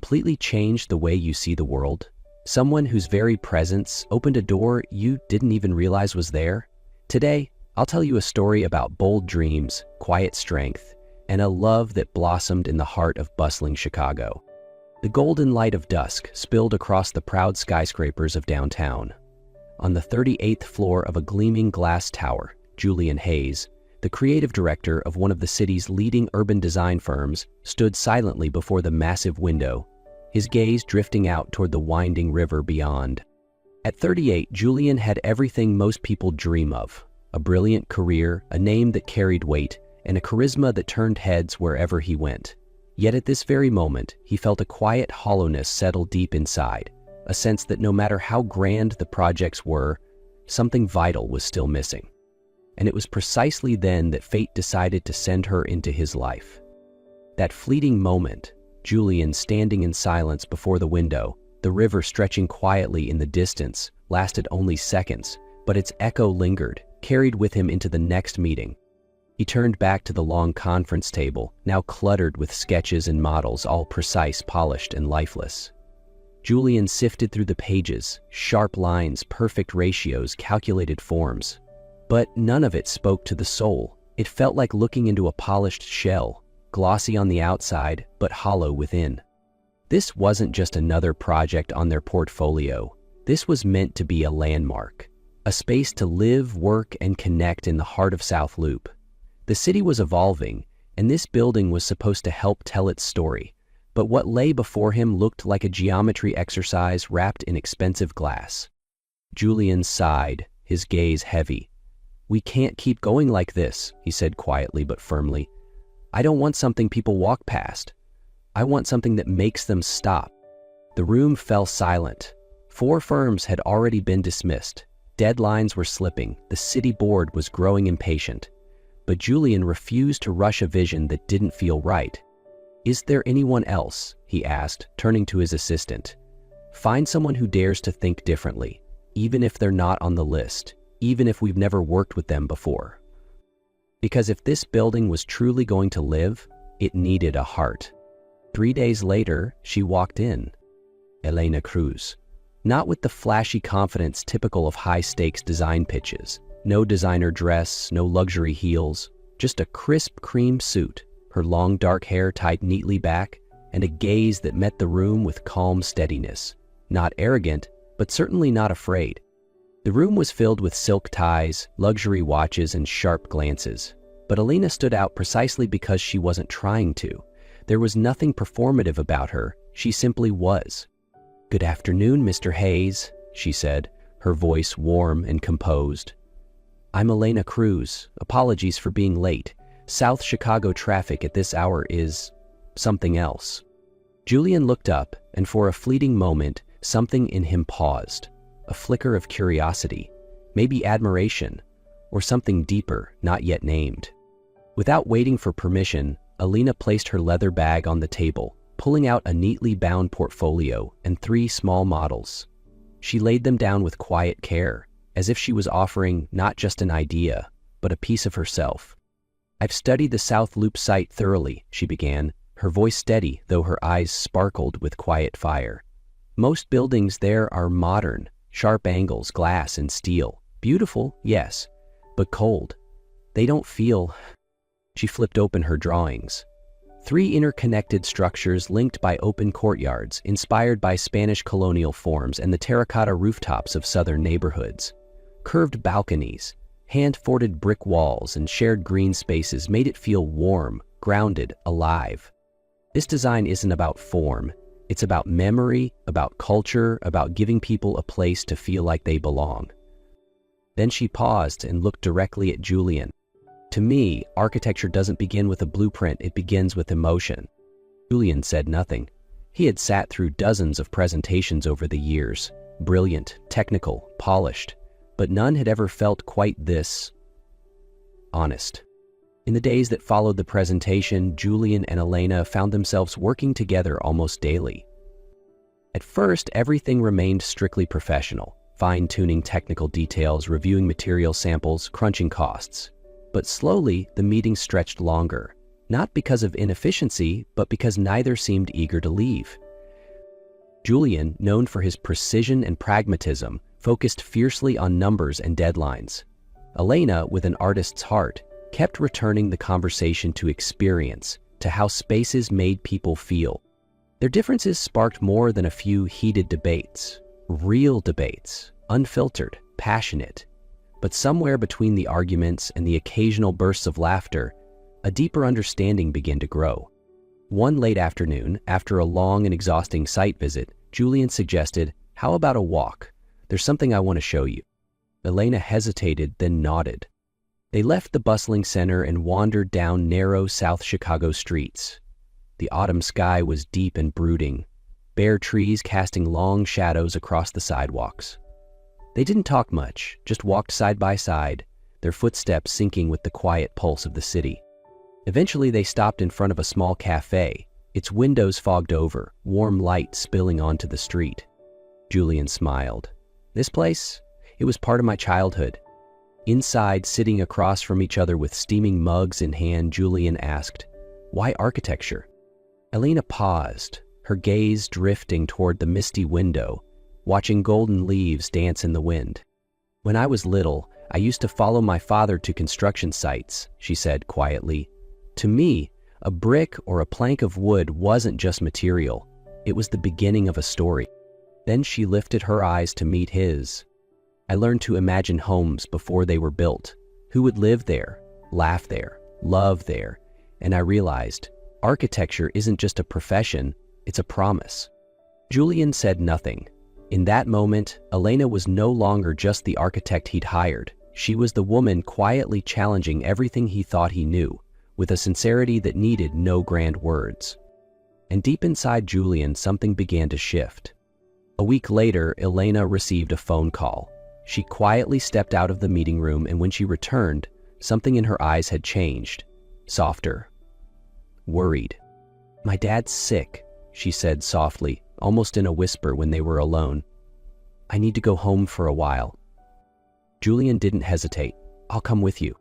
completely changed the way you see the world? Someone whose very presence opened a door you didn't even realize was there? Today, I'll tell you a story about bold dreams, quiet strength, and a love that blossomed in the heart of bustling Chicago. The golden light of dusk spilled across the proud skyscrapers of downtown. On the 38th floor of a gleaming glass tower, Julian Hayes, the creative director of one of the city's leading urban design firms, stood silently before the massive window, his gaze drifting out toward the winding river beyond. At 38, Julian had everything most people dream of: a brilliant career, a name that carried weight, and a charisma that turned heads wherever he went. Yet at this very moment, he felt a quiet hollowness settle deep inside, a sense that no matter how grand the projects were, something vital was still missing. And it was precisely then that fate decided to send her into his life. That fleeting moment, Julian standing in silence before the window, the river stretching quietly in the distance, lasted only seconds, but its echo lingered, carried with him into the next meeting. He turned back to the long conference table, now cluttered with sketches and models, all precise, polished, and lifeless. Julian sifted through the pages, sharp lines, perfect ratios, calculated forms. But none of it spoke to the soul. It felt like looking into a polished shell, glossy on the outside, but hollow within. This wasn't just another project on their portfolio. This was meant to be a landmark, a space to live, work, and connect in the heart of South Loop. The city was evolving, and this building was supposed to help tell its story. But what lay before him looked like a geometry exercise wrapped in expensive glass. Julian sighed, his gaze heavy. "We can't keep going like this," he said quietly but firmly. "I don't want something people walk past. I want something that makes them stop." The room fell silent. 4 firms had already been dismissed. Deadlines were slipping. The city board was growing impatient. But Julian refused to rush a vision that didn't feel right. "Is there anyone else?" he asked, turning to his assistant. "Find someone who dares to think differently, even if they're not on the list, even if we've never worked with them before." Because if this building was truly going to live, it needed a heart. 3 days later, she walked in. Elena Cruz. Not with the flashy confidence typical of high-stakes design pitches. No designer dress, no luxury heels, just a crisp cream suit, her long dark hair tied neatly back, and a gaze that met the room with calm steadiness. Not arrogant, but certainly not afraid. The room was filled with silk ties, luxury watches, and sharp glances. But Elena stood out precisely because she wasn't trying to. There was nothing performative about her. She simply was. "Good afternoon, Mr. Hayes," she said, her voice warm and composed. "I'm Elena Cruz. Apologies for being late. South Chicago traffic at this hour is something else." Julian looked up, and for a fleeting moment, something in him paused. A flicker of curiosity, maybe admiration, or something deeper, not yet named. Without waiting for permission, Elena placed her leather bag on the table, pulling out a neatly bound portfolio and 3 small models. She laid them down with quiet care, as if she was offering not just an idea, but a piece of herself. "I've studied the South Loop site thoroughly," she began, her voice steady, though her eyes sparkled with quiet fire. "Most buildings there are modern, sharp angles, glass and steel. Beautiful, yes, but cold. They don't feel..." She flipped open her drawings. 3 interconnected structures linked by open courtyards, inspired by Spanish colonial forms and the terracotta rooftops of southern neighborhoods. Curved balconies, hand-forted brick walls, and shared green spaces made it feel warm, grounded, alive. This design isn't about form. It's about memory, about culture, about giving people a place to feel like they belong. Then she paused and looked directly at Julian. "To me, architecture doesn't begin with a blueprint, it begins with emotion." Julian said nothing. He had sat through dozens of presentations over the years, brilliant, technical, polished, but none had ever felt quite this honest. In the days that followed the presentation, Julian and Elena found themselves working together almost daily. At first, everything remained strictly professional, fine-tuning technical details, reviewing material samples, crunching costs. But slowly, the meetings stretched longer, not because of inefficiency, but because neither seemed eager to leave. Julian, known for his precision and pragmatism, focused fiercely on numbers and deadlines. Elena, with an artist's heart, kept returning the conversation to experience, to how spaces made people feel. Their differences sparked more than a few heated debates. Real debates, unfiltered, passionate. But somewhere between the arguments and the occasional bursts of laughter, a deeper understanding began to grow. One late afternoon, after a long and exhausting site visit, Julian suggested, "How about a walk? There's something I want to show you." Elena hesitated, then nodded. They left the bustling center and wandered down narrow South Chicago streets. The autumn sky was deep and brooding, bare trees casting long shadows across the sidewalks. They didn't talk much, just walked side by side, their footsteps syncing with the quiet pulse of the city. Eventually they stopped in front of a small cafe, its windows fogged over, warm light spilling onto the street. Julian smiled. This place? It was part of my childhood. Inside, sitting across from each other with steaming mugs in hand, Julian asked, "Why architecture?" Elena paused, her gaze drifting toward the misty window, watching golden leaves dance in the wind. "When I was little, I used to follow my father to construction sites," she said quietly. "To me, a brick or a plank of wood wasn't just material. It was the beginning of a story." Then she lifted her eyes to meet his. "I learned to imagine homes before they were built. Who would live there, laugh there, love there? And I realized, architecture isn't just a profession, it's a promise." Julian said nothing. In that moment, Elena was no longer just the architect he'd hired. She was the woman quietly challenging everything he thought he knew, with a sincerity that needed no grand words. And deep inside Julian, something began to shift. A week later, Elena received a phone call. She quietly stepped out of the meeting room, and when she returned, something in her eyes had changed. Softer. Worried. "My dad's sick," she said softly, almost in a whisper when they were alone. "I need to go home for a while." Julian didn't hesitate. "I'll come with you."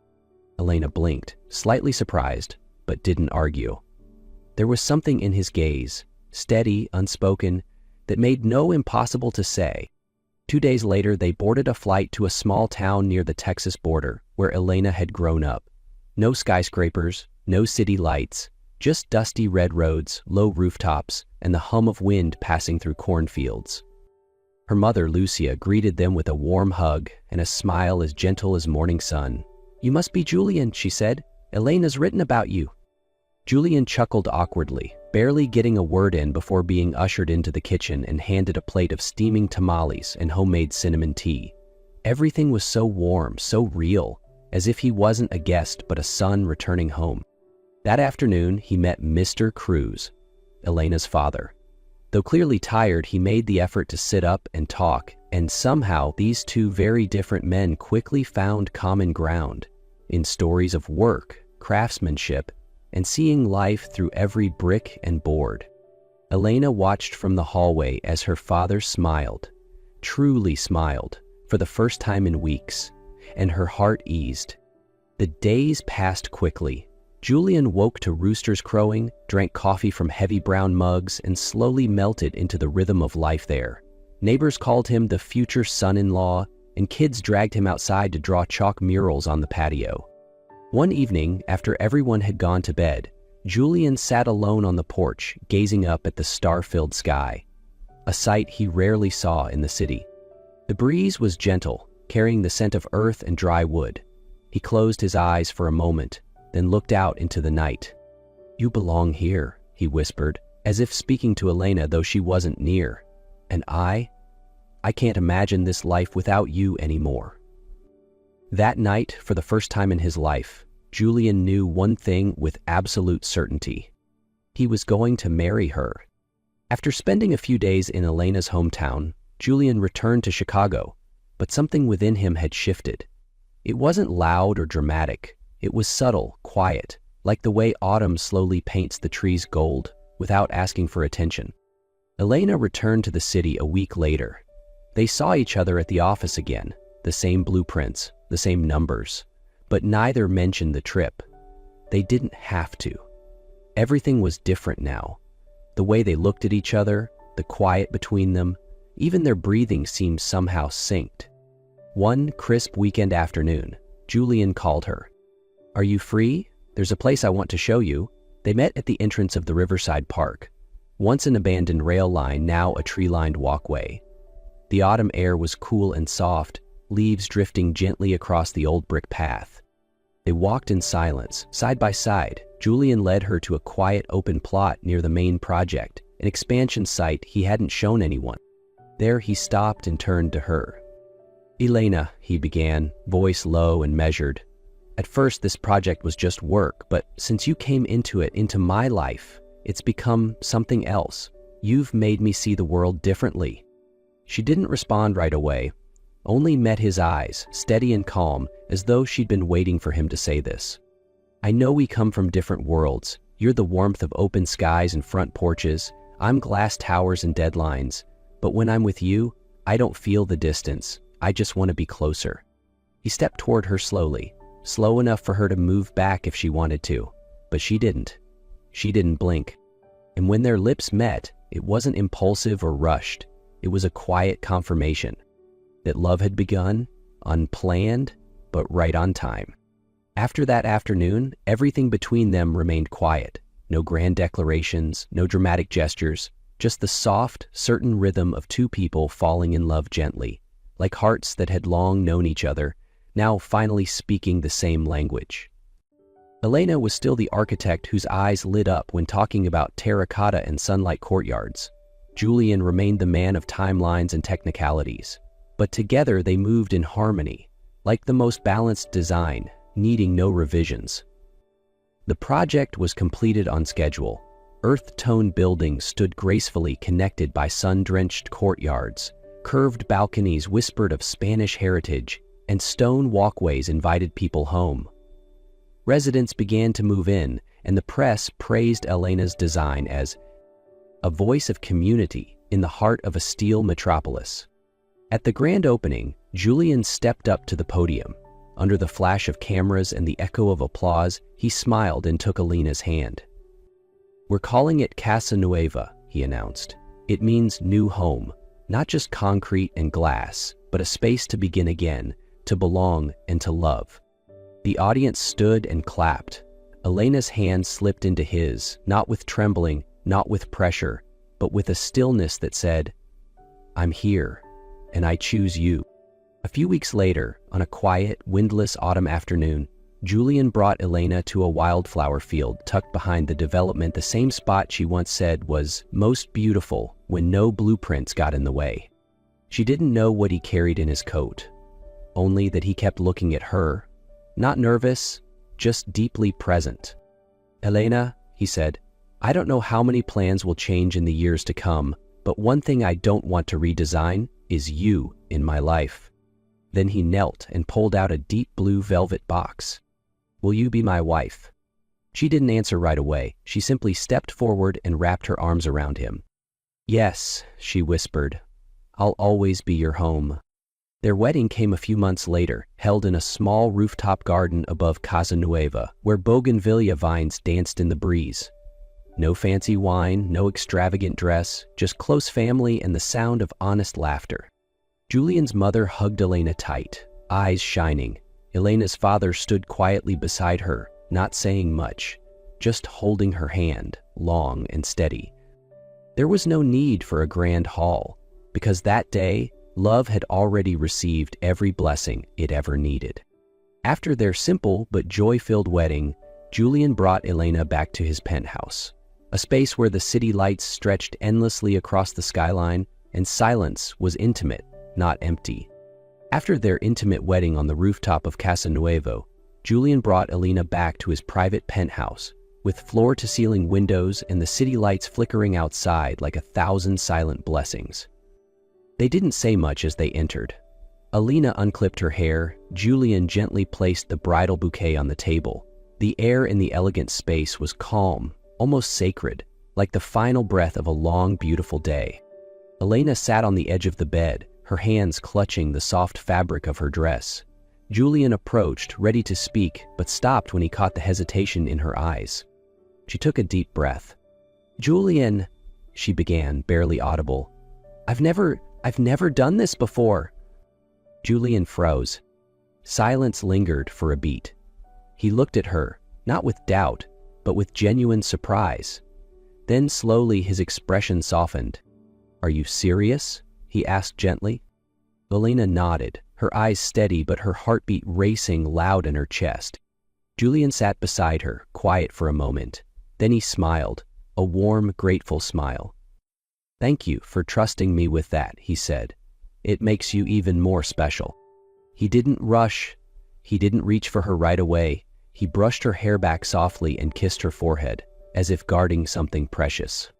Elena blinked, slightly surprised, but didn't argue. There was something in his gaze, steady, unspoken, that made no impossible to say. 2 days later, they boarded a flight to a small town near the Texas border, where Elena had grown up. No skyscrapers, no city lights, just dusty red roads, low rooftops, and the hum of wind passing through cornfields. Her mother, Lucia, greeted them with a warm hug and a smile as gentle as morning sun. "You must be Julian," she said. "Elena's written about you." Julian chuckled awkwardly, barely getting a word in before being ushered into the kitchen and handed a plate of steaming tamales and homemade cinnamon tea. Everything was so warm, so real, as if he wasn't a guest but a son returning home. That afternoon, he met Mr. Cruz, Elena's father. Though clearly tired, he made the effort to sit up and talk, and somehow these two very different men quickly found common ground in stories of work, craftsmanship, and seeing life through every brick and board. Elena watched from the hallway as her father smiled, truly smiled, for the first time in weeks, and her heart eased. The days passed quickly. Julian woke to roosters crowing, drank coffee from heavy brown mugs, and slowly melted into the rhythm of life there. Neighbors called him the future son-in-law, and kids dragged him outside to draw chalk murals on the patio. One evening, after everyone had gone to bed, Julian sat alone on the porch, gazing up at the star-filled sky, a sight he rarely saw in the city. The breeze was gentle, carrying the scent of earth and dry wood. He closed his eyes for a moment, then looked out into the night. "You belong here," he whispered, as if speaking to Elena though she wasn't near. "And I can't imagine this life without you anymore." That night, for the first time in his life, Julian knew one thing with absolute certainty. He was going to marry her. After spending a few days in Elena's hometown, Julian returned to Chicago, but something within him had shifted. It wasn't loud or dramatic. It was subtle, quiet, like the way autumn slowly paints the trees gold without asking for attention. Elena returned to the city a week later. They saw each other at the office again, the same blueprints, the same numbers, but neither mentioned the trip. They didn't have to. Everything was different now. The way they looked at each other, the quiet between them, even their breathing seemed somehow synced. One crisp weekend afternoon, Julian called her. "Are you free? There's a place I want to show you." They met at the entrance of the Riverside Park, once an abandoned rail line, now a tree-lined walkway. The autumn air was cool and soft, leaves drifting gently across the old brick path. They walked in silence, side by side. Julian led her to a quiet open plot near the main project, an expansion site he hadn't shown anyone. There he stopped and turned to her. "Elena," he began, voice low and measured. "At first this project was just work, but since you came into my life, it's become something else. You've made me see the world differently." She didn't respond right away, only met his eyes, steady and calm, as though she'd been waiting for him to say this. "I know we come from different worlds. You're the warmth of open skies and front porches. I'm glass towers and deadlines. But when I'm with you, I don't feel the distance. I just want to be closer." He stepped toward her slowly, slow enough for her to move back if she wanted to, but she didn't. She didn't blink. And when their lips met, it wasn't impulsive or rushed. It was a quiet confirmation that love had begun, unplanned, but right on time. After that afternoon, everything between them remained quiet. No grand declarations, no dramatic gestures, just the soft, certain rhythm of two people falling in love gently, like hearts that had long known each other, now finally speaking the same language. Elena was still the architect whose eyes lit up when talking about terracotta and sunlight courtyards. Julian remained the man of timelines and technicalities. But together they moved in harmony, like the most balanced design, needing no revisions. The project was completed on schedule. Earth-tone buildings stood gracefully connected by sun-drenched courtyards. Curved balconies whispered of Spanish heritage, and stone walkways invited people home. Residents began to move in, and the press praised Elena's design as a voice of community in the heart of a steel metropolis. At the grand opening, Julian stepped up to the podium. Under the flash of cameras and the echo of applause, he smiled and took Elena's hand. "We're calling it Casa Nueva," he announced. "It means new home, not just concrete and glass, but a space to begin again, to belong and to love." The audience stood and clapped. Elena's hand slipped into his, not with trembling, not with pressure, but with a stillness that said, "I'm here, and I choose you." A few weeks later, on a quiet, windless autumn afternoon, Julian brought Elena to a wildflower field tucked behind the development, the same spot she once said was most beautiful when no blueprints got in the way. She didn't know what he carried in his coat, only that he kept looking at her, not nervous, just deeply present. "Elena," he said, "I don't know how many plans will change in the years to come, but one thing I don't want to redesign is you in my life." Then he knelt and pulled out a deep blue velvet box. "Will you be my wife?" She didn't answer right away. She simply stepped forward and wrapped her arms around him. "Yes," she whispered, "I'll always be your home." Their wedding came a few months later, held in a small rooftop garden above Casa Nueva, where bougainvillea vines danced in the breeze. No fancy wine, no extravagant dress, just close family and the sound of honest laughter. Julian's mother hugged Elena tight, eyes shining. Elena's father stood quietly beside her, not saying much, just holding her hand, long and steady. There was no need for a grand hall, because that day, love had already received every blessing it ever needed. After their simple but joy-filled wedding, Julian brought Elena back to his penthouse, a space where the city lights stretched endlessly across the skyline, and silence was intimate, not empty. After their intimate wedding on the rooftop of Casa Nuevo, Julian brought Elena back to his private penthouse, with floor-to-ceiling windows and the city lights flickering outside like 1,000 silent blessings. They didn't say much as they entered. Elena unclipped her hair. Julian gently placed the bridal bouquet on the table. The air in the elegant space was calm, almost sacred, like the final breath of a long, beautiful day. Elena sat on the edge of the bed, her hands clutching the soft fabric of her dress. Julian approached, ready to speak, but stopped when he caught the hesitation in her eyes. She took a deep breath. "Julian," she began, barely audible. I've never done this before." Julian froze. Silence lingered for a beat. He looked at her, not with doubt, but with genuine surprise. Then slowly his expression softened. "Are you serious?" he asked gently. Elena nodded, her eyes steady but her heartbeat racing loud in her chest. Julian sat beside her, quiet for a moment. Then he smiled, a warm, grateful smile. "Thank you for trusting me with that," he said. "It makes you even more special." He didn't rush. He didn't reach for her right away. He brushed her hair back softly and kissed her forehead, as if guarding something precious.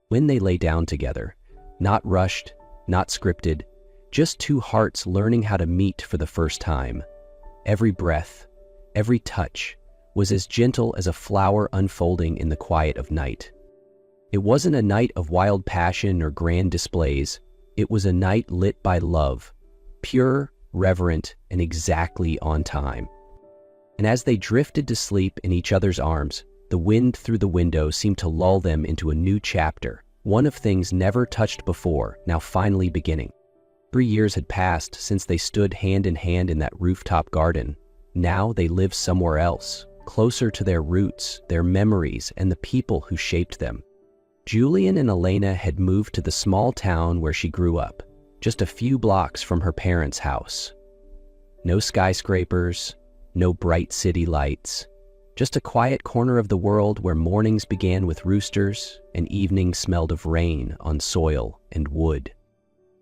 When they lay down together, not rushed, not scripted, just two hearts learning how to meet for the first time. Every breath, every touch, was as gentle as a flower unfolding in the quiet of night. It wasn't a night of wild passion or grand displays. It was a night lit by love, pure, reverent, and exactly on time. And as they drifted to sleep in each other's arms, the wind through the window seemed to lull them into a new chapter, one of things never touched before, now finally beginning. 3 years had passed since they stood hand in hand in that rooftop garden. Now they lived somewhere else, closer to their roots, their memories, and the people who shaped them. Julian and Elena had moved to the small town where she grew up, just a few blocks from her parents' house. No skyscrapers, no bright city lights, just a quiet corner of the world where mornings began with roosters and evenings smelled of rain on soil and wood.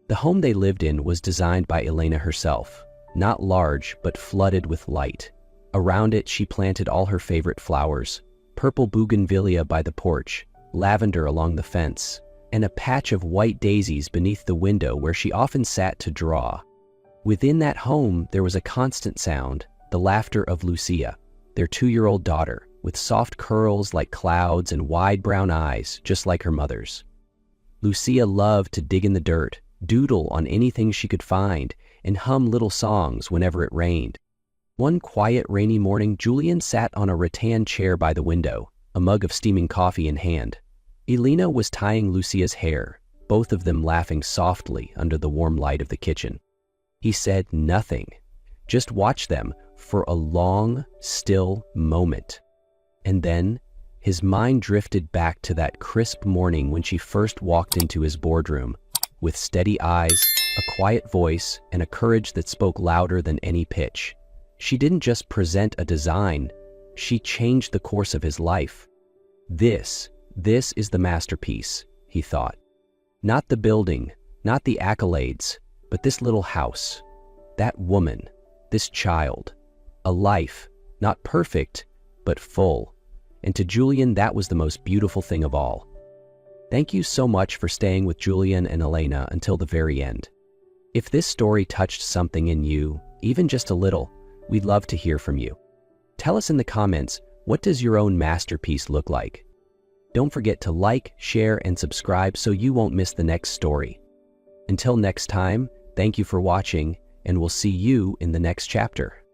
The home they lived in was designed by Elena herself, not large but flooded with light. Around it she planted all her favorite flowers, purple bougainvillea by the porch, lavender along the fence, and a patch of white daisies beneath the window where she often sat to draw. Within that home there was a constant sound, the laughter of Lucia, their 2-year-old daughter, with soft curls like clouds and wide brown eyes just like her mother's. Lucia loved to dig in the dirt, doodle on anything she could find, and hum little songs whenever it rained. One quiet rainy morning, Julian sat on a rattan chair by the window, a mug of steaming coffee in hand. Elena was tying Lucia's hair, both of them laughing softly under the warm light of the kitchen. He said nothing, just watched them for a long, still moment. And then his mind drifted back to that crisp morning when she first walked into his boardroom, with steady eyes, a quiet voice, and a courage that spoke louder than any pitch. She didn't just present a design, she changed the course of his life. This is the masterpiece, he thought. Not the building, not the accolades, but this little house, that woman, this child, a life, not perfect, but full. And to Julian, that was the most beautiful thing of all. Thank you so much for staying with Julian and Elena until the very end. If this story touched something in you, even just a little, we'd love to hear from you. Tell us in the comments, what does your own masterpiece look like? Don't forget to like, share, and subscribe so you won't miss the next story. Until next time, thank you for watching, and we'll see you in the next chapter.